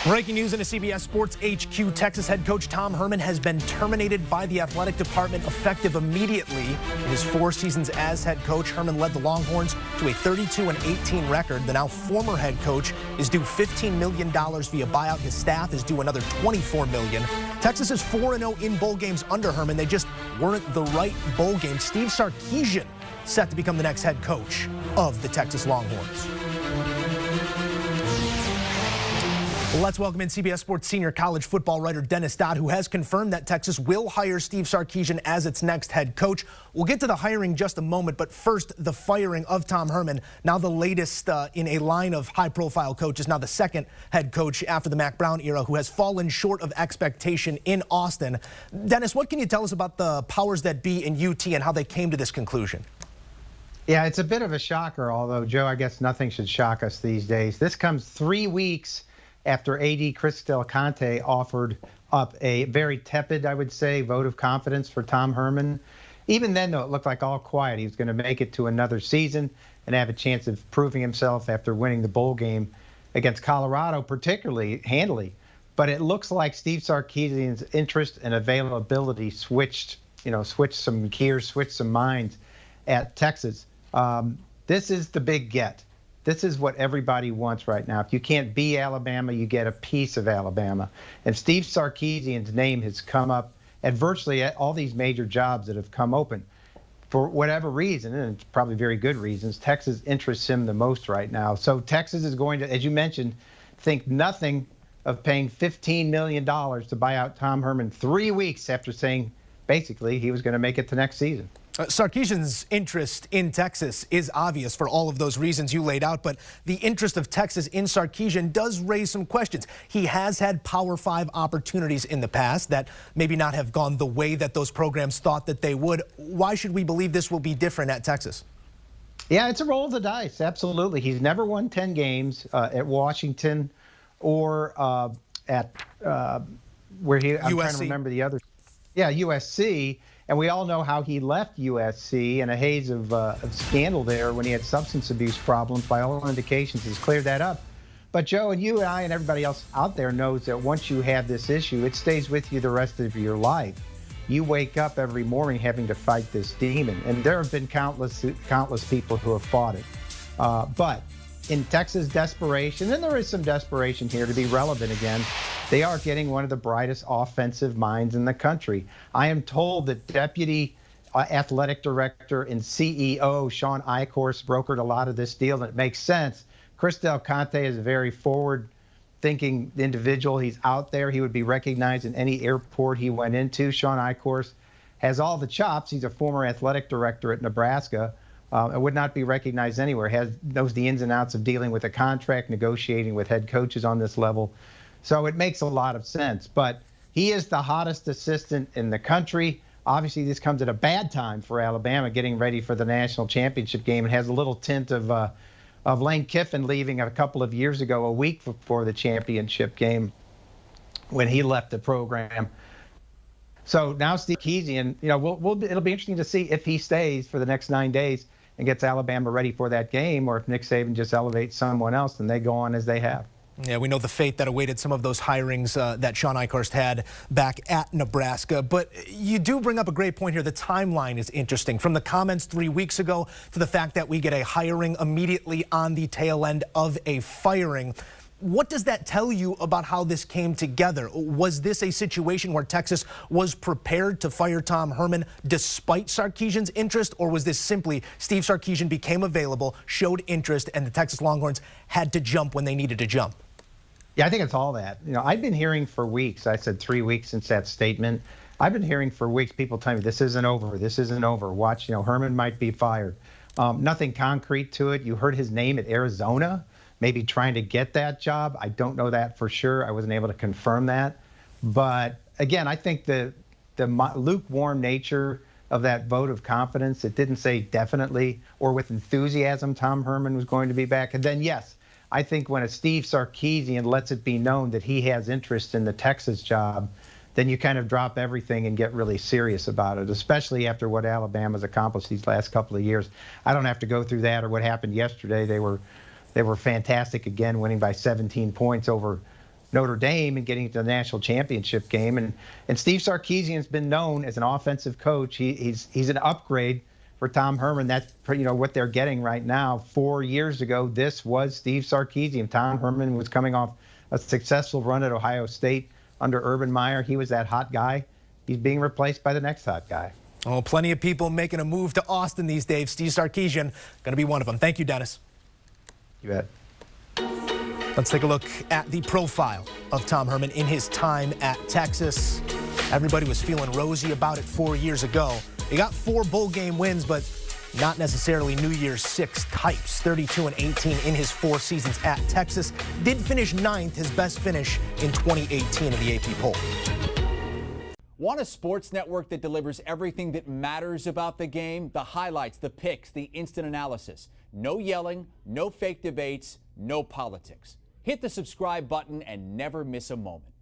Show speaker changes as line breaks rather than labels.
Breaking news in a CBS Sports HQ. Texas head coach Tom Herman has been terminated by the athletic department effective immediately. In his 4 seasons as head coach, Herman led the Longhorns to a 32-18 record. The now former head coach is due $15 million via buyout. His staff is due another $24 million. Texas is 4-0 in bowl games under Herman. They just weren't the right bowl game. Steve Sarkisian set to become the next head coach of the Texas Longhorns. Let's welcome in CBS Sports senior college football writer Dennis Dodd, who has confirmed that Texas will hire Steve Sarkisian as its next head coach. We'll get to the hiring in just a moment, but first, the firing of Tom Herman, now the latest in a line of high-profile coaches, now the second head coach after the Mac Brown era, who has fallen short of expectation in Austin. Dennis, what can you tell us about the powers that be in UT and how they came to this conclusion?
Yeah, it's a bit of a shocker, although, Joe, I guess nothing should shock us these days. This comes 3 weeks after AD Chris Del Conte offered up a very tepid, I would say, vote of confidence for Tom Herman. Even then, though, it looked like all quiet. He was going to make it to another season and have a chance of proving himself after winning the bowl game against Colorado, particularly handily. But it looks like Steve Sarkisian's interest and availability switched some gears, switched some minds at Texas. This is the big get. This is what everybody wants right now. If you can't be Alabama, you get a piece of Alabama. And Steve Sarkisian's name has come up at virtually all these major jobs that have come open. For whatever reason, and it's probably very good reasons, Texas interests him the most right now. So Texas is going to, as you mentioned, think nothing of paying $15 million to buy out Tom Herman 3 weeks after saying basically he was going to make it to next season.
Sarkisian's interest in Texas is obvious for all of those reasons you laid out, but the interest of Texas in Sarkisian does raise some questions. He has had Power 5 opportunities in the past that maybe not have gone the way that those programs thought that they would. Why should we believe this will be different at Texas?
Yeah, it's a roll of the dice, absolutely. He's never won 10 games at Washington or at where he, I'm trying to remember the other. Yeah, USC. And we all know how he left USC in a haze of scandal there when he had substance abuse problems. By all indications, he's cleared that up. But, Joe, and you and I and everybody else out there knows that once you have this issue, it stays with you the rest of your life. You wake up every morning having to fight this demon. And there have been countless people who have fought it. But in Texas desperation, and there is some desperation here to be relevant again, they are getting one of the brightest offensive minds in the country. I am told that Deputy Athletic Director and CEO Sean Eichhorst brokered a lot of this deal, and it makes sense. Chris Del Conte is a very forward-thinking individual. He's out there. He would be recognized in any airport he went into. Sean Eichhorst has all the chops. He's a former athletic director at Nebraska. It would not be recognized anywhere. Knows the ins and outs of dealing with a contract, negotiating with head coaches on this level. So it makes a lot of sense. But he is the hottest assistant in the country. Obviously, this comes at a bad time for Alabama getting ready for the national championship game. It has a little tint of Lane Kiffin leaving a couple of years ago, a week before the championship game when he left the program. So now Steve Sarkisian, it'll be interesting to see if he stays for the next 9 days and gets Alabama ready for that game, or if Nick Saban just elevates someone else and they go on as they have.
Yeah, we know the fate that awaited some of those hirings that Sean Eichhorst had back at Nebraska. But you do bring up a great point here. The timeline is interesting. From the comments 3 weeks ago to the fact that we get a hiring immediately on the tail end of a firing. What does that tell you about how this came together? Was this a situation where Texas was prepared to fire Tom Herman despite Sarkisian's interest, or was this simply Steve Sarkisian became available, showed interest, and the Texas Longhorns had to jump when they needed to jump?
Yeah, I think it's all that. I've been hearing for weeks, I said 3 weeks since that statement. I've been hearing for weeks people tell me this isn't over, this isn't over. Watch, Herman might be fired. Nothing concrete to it. You heard his name at Arizona, maybe trying to get that job. I don't know that for sure. I wasn't able to confirm that. But again, I think the lukewarm nature of that vote of confidence, it didn't say definitely or with enthusiasm Tom Herman was going to be back. And then, yes, I think when a Steve Sarkisian lets it be known that he has interest in the Texas job, then you kind of drop everything and get really serious about it, especially after what Alabama's accomplished these last couple of years. I don't have to go through that or what happened yesterday. They were fantastic again, winning by 17 points over Notre Dame and getting to the national championship game. And Steve Sarkisian's been known as an offensive coach. He's an upgrade for Tom Herman. That's what they're getting right now. 4 years ago, this was Steve Sarkisian. Tom Herman was coming off a successful run at Ohio State under Urban Meyer. He was that hot guy. He's being replaced by the next hot guy.
Oh, plenty of people making a move to Austin these days. Steve Sarkisian going to be one of them. Thank you, Dennis.
You bet.
Let's take a look at the profile of Tom Herman in his time at Texas. Everybody was feeling rosy about it 4 years ago. He got 4 bowl game wins, but not necessarily New Year's Six types. 32-18 in his 4 seasons at Texas. Did finish 9th, his best finish in 2018 in the AP poll.
Want a sports network that delivers everything that matters about the game? The highlights, the picks, the instant analysis. No yelling, no fake debates, no politics. Hit the subscribe button and never miss a moment.